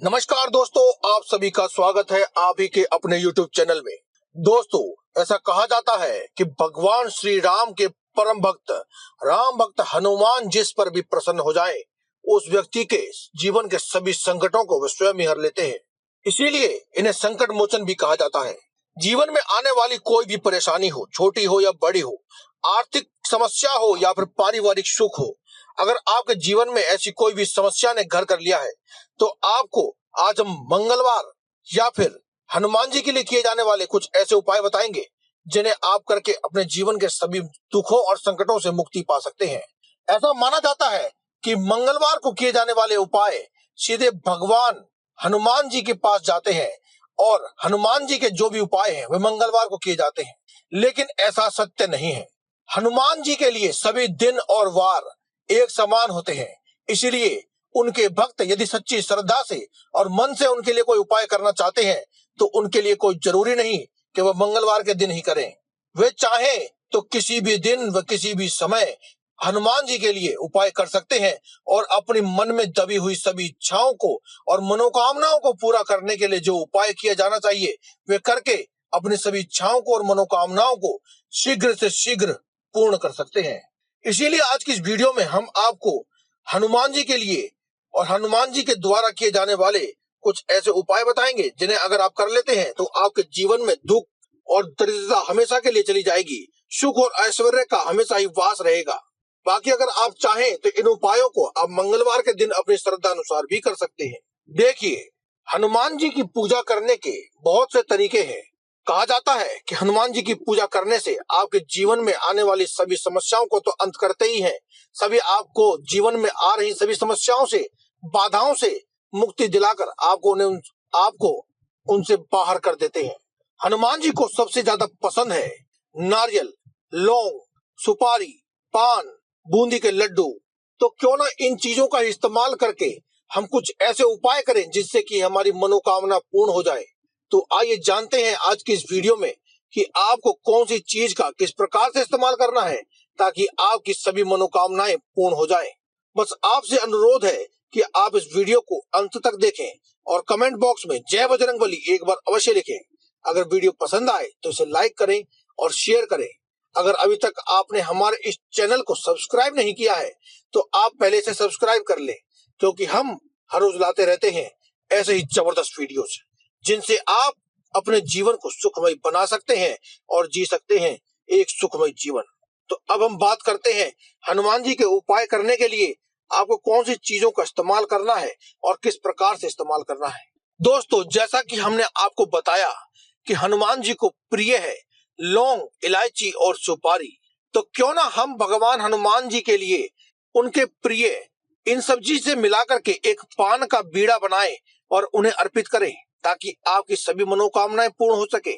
नमस्कार दोस्तों, आप सभी का स्वागत है आप ही के अपने YouTube चैनल में। दोस्तों, ऐसा कहा जाता है कि भगवान श्री राम के परम भक्त राम भक्त हनुमान जिस पर भी प्रसन्न हो जाए, उस व्यक्ति के जीवन के सभी संकटों को वे स्वयं ही हर लेते हैं। इसीलिए इन्हें संकट मोचन भी कहा जाता है। जीवन में आने वाली कोई भी परेशानी हो, छोटी हो या बड़ी हो, आर्थिक समस्या हो या फिर पारिवारिक सुख हो, अगर आपके जीवन में ऐसी कोई भी समस्या ने घर कर लिया है, तो आपको आज हम मंगलवार या फिर हनुमान जी के लिए किए जाने वाले कुछ ऐसे उपाय बताएंगे जिन्हें आप करके अपने जीवन के सभी दुखों और संकटों से मुक्ति पा सकते हैं। ऐसा माना जाता है कि मंगलवार को किए जाने वाले उपाय सीधे भगवान हनुमान जी के पास जाते हैं और हनुमान जी के जो भी उपाय हैं वे मंगलवार को किए जाते हैं, लेकिन ऐसा सत्य नहीं है। हनुमान जी के लिए सभी दिन और वार एक समान होते हैं, इसीलिए उनके भक्त यदि सच्ची श्रद्धा से और मन से उनके लिए कोई उपाय करना चाहते हैं तो उनके लिए कोई जरूरी नहीं कि वह मंगलवार के दिन ही करें। वे चाहें तो किसी भी दिन व किसी भी समय हनुमान जी के लिए उपाय कर सकते हैं और अपनी मन में दबी हुई सभी इच्छाओं को और मनोकामनाओं को पूरा करने के लिए जो उपाय किया जाना चाहिए वे करके अपनी सभी इच्छाओं को और मनोकामनाओं को शीघ्र से शीघ्र पूर्ण कर सकते हैं। इसीलिए आज की इस वीडियो में हम आपको हनुमान जी के लिए और हनुमान जी के द्वारा किए जाने वाले कुछ ऐसे उपाय बताएंगे जिन्हें अगर आप कर लेते हैं तो आपके जीवन में दुख और दरिद्रता हमेशा के लिए चली जाएगी, सुख और ऐश्वर्य का हमेशा ही वास रहेगा। बाकी अगर आप चाहें तो इन उपायों को आप मंगलवार के दिन अपनी श्रद्धा अनुसार भी कर सकते हैं। देखिए, हनुमान जी की पूजा करने के बहुत से तरीके हैं। कहा जाता है कि हनुमान जी की पूजा करने से आपके जीवन में आने वाली सभी समस्याओं को तो अंत करते ही हैं, सभी आपको जीवन में आ रही सभी समस्याओं से, बाधाओं से मुक्ति दिलाकर आपको उनसे बाहर कर देते हैं। हनुमान जी को सबसे ज्यादा पसंद है नारियल, लौंग, सुपारी, पान, बूंदी के लड्डू। तो क्यों ना इन चीजों का इस्तेमाल करके हम कुछ ऐसे उपाय करें जिससे कि हमारी मनोकामना पूर्ण हो जाए। तो आइए जानते हैं आज की इस वीडियो में कि आपको कौन सी चीज का किस प्रकार से इस्तेमाल करना है ताकि आपकी सभी मनोकामनाएं पूर्ण हो जाएं। बस आपसे अनुरोध है कि आप इस वीडियो को अंत तक देखें और कमेंट बॉक्स में जय बजरंगबली एक बार अवश्य लिखें। अगर वीडियो पसंद आए तो इसे लाइक करें और शेयर करें। अगर अभी तक आपने हमारे इस चैनल को सब्सक्राइब नहीं किया है तो आप पहले से सब्सक्राइब कर लें, क्योंकि हम हर रोज लाते रहते हैं ऐसे ही जबरदस्त वीडियोस जिनसे आप अपने जीवन को सुखमय बना सकते हैं और जी सकते हैं एक सुखमय जीवन। तो अब हम बात करते हैं हनुमान जी के उपाय करने के लिए आपको कौन सी चीजों का इस्तेमाल करना है और किस प्रकार से इस्तेमाल करना है। दोस्तों, जैसा कि हमने आपको बताया कि हनुमान जी को प्रिय है लौंग, इलायची और सुपारी, तो क्यों ना हम भगवान हनुमान जी के लिए उनके प्रिय इन सब चीज से मिलाकर के एक पान का बीड़ा बनाएं और उन्हें अर्पित करें ताकि आपकी सभी मनोकामनाएं पूर्ण हो सके।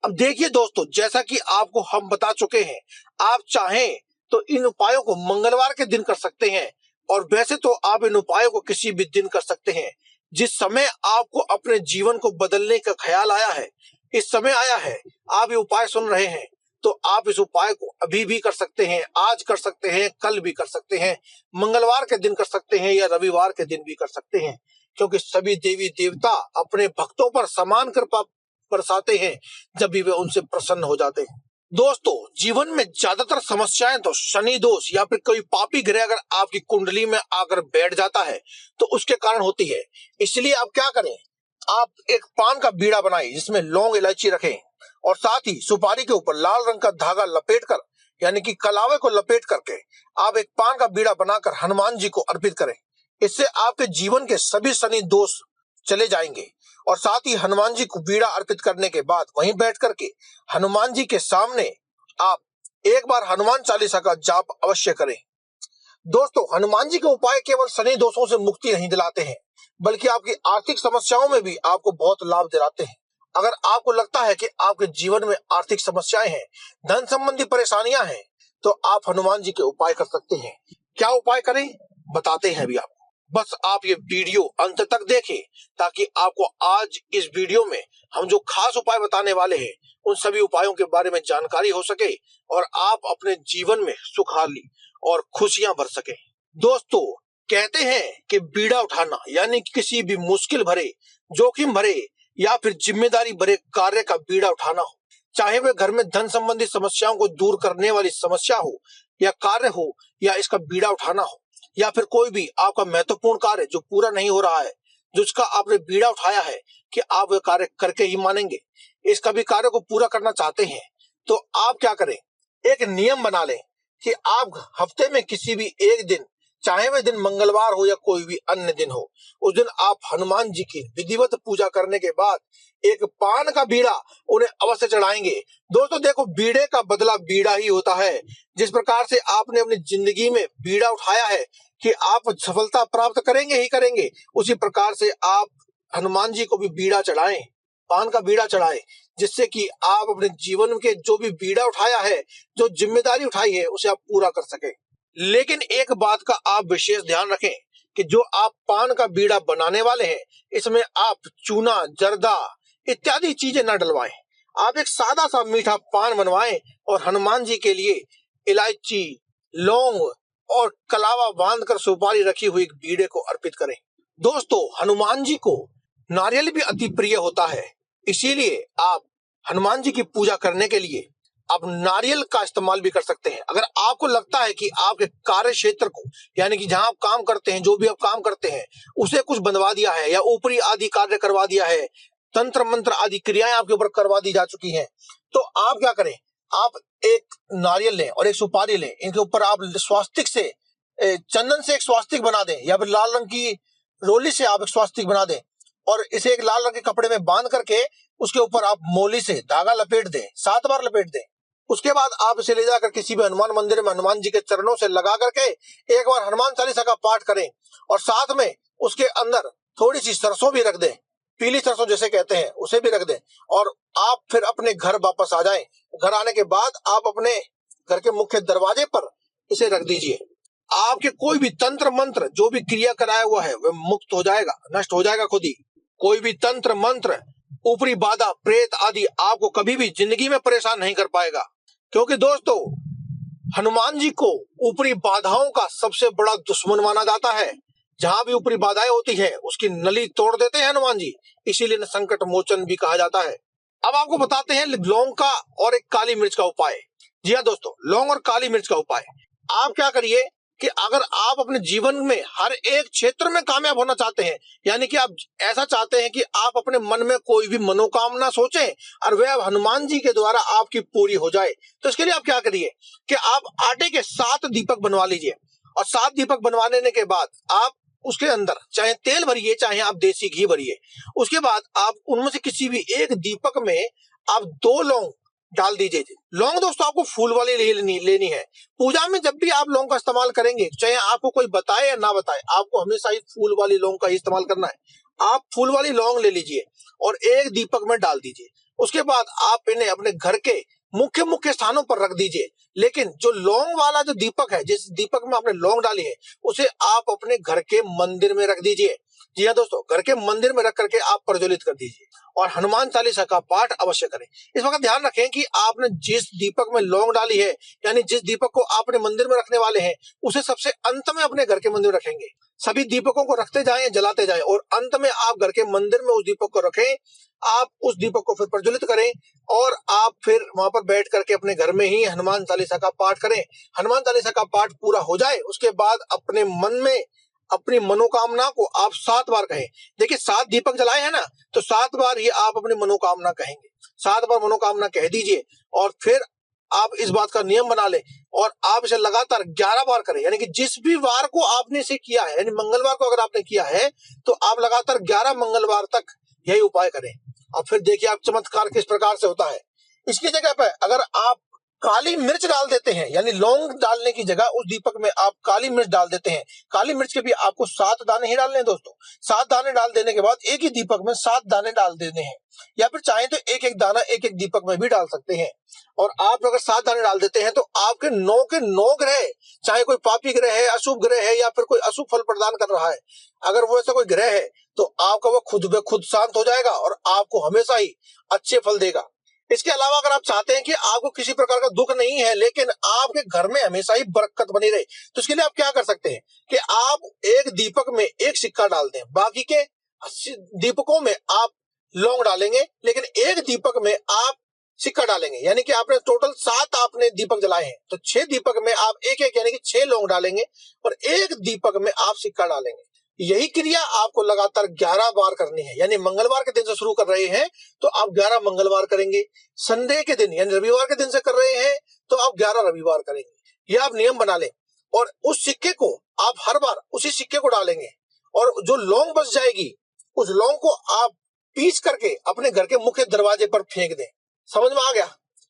अब देखिए दोस्तों, जैसा कि आपको हम बता चुके हैं, आप चाहें तो इन उपायों को मंगलवार के दिन कर सकते हैं और वैसे तो आप इन उपायों को किसी भी दिन कर सकते हैं। जिस समय आपको अपने जीवन को बदलने का ख्याल आया है, इस समय आया है, आप ये उपाय सुन रहे हैं, तो आप इस उपाय को अभी भी कर सकते हैं, आज कर सकते हैं, कल भी कर सकते हैं, मंगलवार के दिन कर सकते हैं या रविवार के दिन भी कर सकते हैं, क्योंकि सभी देवी देवता अपने भक्तों पर समान कृपा बरसाते हैं जब भी वे उनसे प्रसन्न हो जाते हैं। दोस्तों, जीवन में ज्यादातर समस्याएं तो शनि दोष या फिर कोई पापी ग्रह अगर आपकी कुंडली में आकर बैठ जाता है तो उसके कारण होती है। इसलिए आप क्या करें, आप एक पान का बीड़ा बनाएं जिसमें लौंग, इलायची रखें और साथ ही सुपारी के ऊपर लाल रंग का धागा लपेट कर यानी कि कलावे को लपेट करके आप एक पान का बीड़ा बनाकर हनुमान जी को अर्पित करें। इससे आपके जीवन के सभी शनि दोष चले जाएंगे और साथ ही हनुमान जी को बीड़ा अर्पित करने के बाद वहीं बैठ करके हनुमान जी के सामने आप एक बार हनुमान चालीसा का जाप अवश्य करें। दोस्तों, हनुमान जी के उपाय केवल शनि दोषों से मुक्ति नहीं दिलाते हैं बल्कि आपकी आर्थिक समस्याओं में भी आपको बहुत लाभ दिलाते हैं। अगर आपको लगता है कि आपके जीवन में आर्थिक समस्याएं हैं, धन संबंधी परेशानियां हैं, तो आप हनुमान जी के उपाय कर सकते हैं। क्या उपाय करें बताते हैं अभी आपको। बस आप ये वीडियो अंत तक देखें ताकि आपको आज इस वीडियो में हम जो खास उपाय बताने वाले हैं उन सभी उपायों के बारे में जानकारी हो सके और आप अपने जीवन में सुखाली और खुशियां भर सके। दोस्तों, कहते हैं कि बीड़ा उठाना यानी कि किसी भी मुश्किल भरे, जोखिम भरे या फिर जिम्मेदारी भरे कार्य का बीड़ा उठाना हो, चाहे वह घर में धन संबंधी समस्याओं को दूर करने वाली समस्या हो या कार्य हो, या इसका बीड़ा उठाना हो, या फिर कोई भी आपका महत्वपूर्ण कार्य जो पूरा नहीं हो रहा है, जिसका आपने बीड़ा उठाया है कि आप वह कार्य करके ही मानेंगे, इस कभी कार्य को पूरा करना चाहते हैं, तो आप क्या करें, एक नियम बना लें कि आप हफ्ते में किसी भी एक दिन, चाहे वह दिन मंगलवार हो या कोई भी अन्य दिन हो, उस दिन आप हनुमान जी की विधिवत पूजा करने के बाद एक पान का बीड़ा उन्हें अवश्य चढ़ाएंगे। दोस्तों देखो, बीड़े का बदला बीड़ा ही होता है। जिस प्रकार से आपने अपनी जिंदगी में बीड़ा उठाया है कि आप सफलता प्राप्त करेंगे ही करेंगे, उसी प्रकार से आप हनुमान जी को भी बीड़ा चढ़ाएं, पान का बीड़ा चढ़ाएं, जिससे कि आप अपने जीवन के जो भी बीड़ा उठाया है, जो जिम्मेदारी उठाई है, उसे आप पूरा कर सकें। लेकिन एक बात का आप विशेष ध्यान रखें कि जो आप पान का बीड़ा बनाने वाले हैं, इसमें आप चूना, जर्दा इत्यादि चीजें न डलवाएं। आप एक सादा सा मीठा पान बनवाएं और हनुमान जी के लिए इलायची, लौंग और कलावा बांधकर सुपारी रखी हुई बीड़े को अर्पित करें। दोस्तों, हनुमान जी को नारियल भी अति प्रिय होता है, इसीलिए आप हनुमान जी की पूजा करने के लिए आप नारियल का इस्तेमाल भी कर सकते हैं। अगर आपको लगता है कि आपके कार्य क्षेत्र को, यानी कि जहां आप काम करते हैं, जो भी आप काम करते हैं, उसे कुछ बनवा दिया है या ऊपरी आदि कार्य करवा दिया है, तंत्र मंत्र आदि क्रियाएं आपके ऊपर करवा दी जा चुकी हैं, तो आप क्या करें, आप एक नारियल लें और एक सुपारी लें, इनके ऊपर आप स्वास्तिक से, चंदन से एक स्वास्तिक बना दें, या फिर लाल रंग की रोली से आप एक स्वास्तिक बना दें और इसे एक लाल रंग के कपड़े में बांध करके उसके ऊपर आप मोली से धागा लपेट दें, 7 बार लपेट दें। उसके बाद आप इसे ले जाकर किसी भी हनुमान मंदिर में हनुमान जी के चरणों से लगा करके एक बार हनुमान चालीसा का पाठ करें और साथ में उसके अंदर थोड़ी सी सरसों भी रख दें, पीली सरसों जैसे कहते हैं, उसे भी रख दें, और आप फिर अपने घर वापस आ जाएं। घर आने के बाद आप अपने घर के मुख्य दरवाजे पर इसे रख दीजिए। आपके कोई भी तंत्र मंत्र जो भी क्रिया कराया हुआ है वह मुक्त हो जाएगा, नष्ट हो जाएगा खुद ही। कोई भी तंत्र मंत्र, ऊपरी बाधा, प्रेत आदि आपको कभी भी जिंदगी में परेशान नहीं कर पाएगा, क्योंकि दोस्तों हनुमान जी को ऊपरी बाधाओं का सबसे बड़ा दुश्मन माना जाता है। जहां भी ऊपरी बाधाएं होती है उसकी नली तोड़ देते हैं हनुमान जी, इसीलिए संकट मोचन भी कहा जाता है। अब आपको बताते हैं लौंग का और एक काली मिर्च का उपाय। जी हाँ दोस्तों, लौंग और काली मिर्च का उपाय। आप क्या करिए कि अगर आप अपने जीवन में हर एक क्षेत्र में कामयाब होना चाहते हैं, यानी कि आप ऐसा चाहते हैं कि आप अपने मन में कोई भी मनोकामना सोचें और वह हनुमान जी के द्वारा आपकी पूरी हो जाए, तो इसके लिए आप क्या करिए कि आप आटे के 7 दीपक बनवा लीजिए और 7 दीपक बनवा लेने के बाद आप उसके अंदर चाहे तेल भरिए, चाहे आप देसी घी भरिए। उसके बाद आप उनमें से किसी भी एक दीपक में आप 2 लौंग डाल दीजिए। लौंग दोस्तों आपको फूल वाली लेनी है। पूजा में जब भी आप लौंग का इस्तेमाल करेंगे, चाहे आपको कोई बताए या ना बताए, आपको हमेशा ही फूल वाली लौंग का ही इस्तेमाल करना है। आप फूल वाली लौंग ले लीजिए और एक दीपक में डाल दीजिए। उसके बाद आप इन्हें अपने घर के मुख्य मुख्य स्थानों पर रख दीजिए। लेकिन जो लौंग वाला जो दीपक है, जिस दीपक में आपने लौंग डाली है, उसे आप अपने घर के मंदिर में रख दीजिए। जी हाँ दोस्तों, घर के मंदिर में रख करके आप प्रज्वलित कर दीजिए और हनुमान चालीसा का पाठ अवश्य करें। इस वक्त ध्यान रखें कि आपने जिस दीपक में लौंग डाली है, यानी जिस दीपक को आपने मंदिर में रखने वाले हैं, उसे सबसे अंत में अपने घर के मंदिर में रखेंगे। सभी दीपकों को रखते जाएं, जलाते जाएं और अंत में आप घर के मंदिर में उस दीपक को रखें। आप उस दीपक को फिर प्रज्वलित करें और आप फिर वहां पर बैठ करके अपने घर में ही हनुमान चालीसा का पाठ करें। हनुमान चालीसा का पाठ पूरा हो जाए, उसके बाद अपने मन में अपनी मनोकामना को आप 7 बार कहें। देखिए 7 दीपक जलाए हैं ना, तो 7 बार ही आप अपनी मनोकामना कहेंगे। 7 बार मनोकामना कह दीजिए और फिर आप इस बात का नियम बना लें और आप इसे लगातार 11 बार करें। यानी कि जिस भी वार को आपने इसे किया है, यानी मंगलवार को अगर आपने किया है, तो आप लगातार 11 मंगलवार तक यही उपाय करें और फिर देखिए आप चमत्कार किस प्रकार से होता है। इसकी जगह पर अगर आप काली मिर्च डाल देते हैं, यानी लौंग डालने की जगह उस दीपक में आप काली मिर्च डाल देते हैं। काली मिर्च के भी आपको 7 दाने ही डालने हैं दोस्तों। 7 दाने डाल देने के बाद एक ही दीपक में 7 दाने डाल देने हैं, या फिर चाहे तो एक एक दाना एक एक दीपक में भी डाल सकते हैं। और आप अगर 7 दाने डाल देते हैं तो आपके 9 के 9 ग्रह, चाहे कोई पापी ग्रह है, अशुभ ग्रह है या फिर कोई अशुभ फल प्रदान कर रहा है, अगर वो ऐसा कोई ग्रह है तो आपका वो खुद ब खुद शांत हो जाएगा और आपको हमेशा ही अच्छे फल देगा। इसके अलावा अगर आप चाहते हैं कि आपको किसी प्रकार का दुख नहीं है लेकिन आपके घर में हमेशा ही बरकत बनी रहे, तो इसके लिए आप क्या कर सकते हैं कि आप एक दीपक में एक सिक्का डाल दें, बाकी के 80 दीपकों में आप लौंग डालेंगे, लेकिन एक दीपक में आप सिक्का डालेंगे। यानी कि आपने टोटल 7 आपने दीपक जलाए हैं, तो 6 दीपक में आप एक एक यानी कि 6 लौंग डालेंगे और एक दीपक में आप सिक्का डालेंगे। यही क्रिया आपको लगातार 11 बार करनी है। यानी मंगलवार के दिन से शुरू कर रहे हैं तो आप 11 मंगलवार करेंगे, संडे के दिन यानी रविवार के दिन से कर रहे हैं तो आप 11 रविवार करेंगे। ये आप नियम बना लें और उस सिक्के को आप हर बार उसी सिक्के को डालेंगे और जो लौंग बच जाएगी उस लौंग को आप पीस करके अपने घर के मुख्य दरवाजे पर फेंक दें। समझ में आ गया?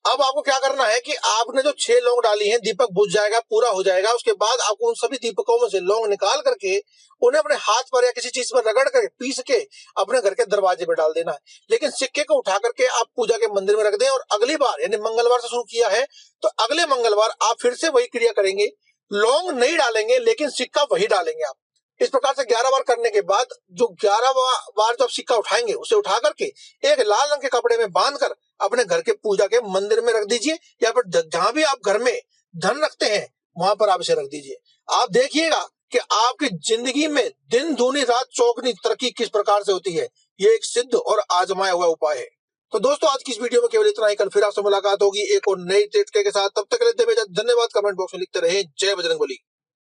अब आपको क्या करना है कि आपने जो 6 लौंग डाली हैं, दीपक बुझ जाएगा, पूरा हो जाएगा। उसके बाद आपको उन सभी दीपकों में से लौंग निकाल करके उन्हें अपने हाथ पर या किसी चीज पर रगड़ कर पीस के अपने घर के दरवाजे पर डाल देना है। लेकिन सिक्के को उठा करके आप पूजा के मंदिर में रख दें और अगली बार यानी मंगलवार से शुरू किया है तो अगले मंगलवार आप फिर से वही क्रिया करेंगे, लौंग नहीं डालेंगे लेकिन सिक्का वही डालेंगे आप। इस प्रकार से 11 बार करने के बाद जो 11 बार जो आप सिक्का उठाएंगे उसे उठा करके एक लाल रंग के कपड़े में बांधकर अपने घर के पूजा के मंदिर में रख दीजिए या फिर जहां भी आप घर में धन रखते हैं वहां पर आप इसे रख दीजिए। आप देखिएगा कि आपकी जिंदगी में दिन दूनी रात चौगनी तरक्की किस प्रकार से होती है। ये एक सिद्ध और आजमाया हुआ उपाय है। तो दोस्तों आज की इस वीडियो में केवल इतना ही। कल फिर आपसे मुलाकात होगी एक और नई टिप्स के साथ। तब तक के लिए धन्यवाद। कमेंट बॉक्स में लिखते रहे जय बजरंगबली।